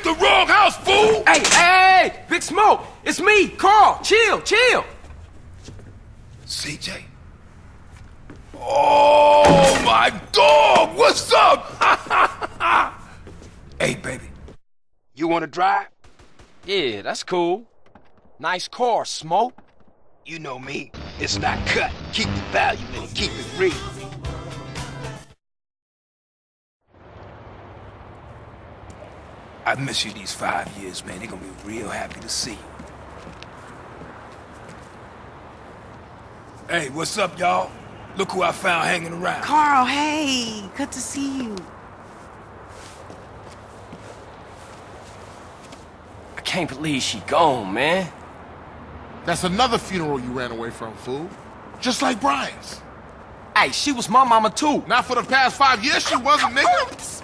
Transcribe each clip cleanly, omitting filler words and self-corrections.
picked the wrong house, fool! Hey, Big Smoke! It's me, Carl! Chill! CJ? Oh, my dog! What's up? Hey, baby. You wanna drive? Yeah, that's cool. Nice car, Smoke. You know me. It's not cut. Keep the value in it. Keep it real. I've missed you these 5 years, man. They're gonna be real happy to see you. Hey, what's up, y'all? Look who I found hanging around. Carl, hey, good to see you. I can't believe she gone, man. That's another funeral you ran away from, fool. Just like Brian's. Hey, she was my mama too. Not for the past 5 years she wasn't, nigga.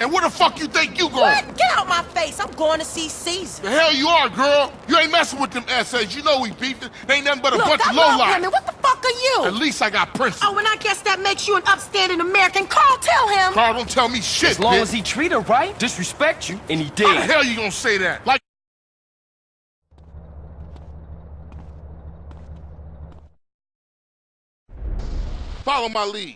And where the fuck you think you going? What? Get out my face. I'm going to see Caesar. The hell you are, girl. You ain't messing with them essays. You know we beefed it. They ain't nothing but a Look, bunch I of love lowlife. women. What the fuck are you? At least I got principles. Oh, and I guess that makes you an upstanding American. Carl, tell him. Carl, don't tell me shit, As long bitch. as he treat her right, disrespect you, and he did. How the hell you gonna say that? Like follow my lead.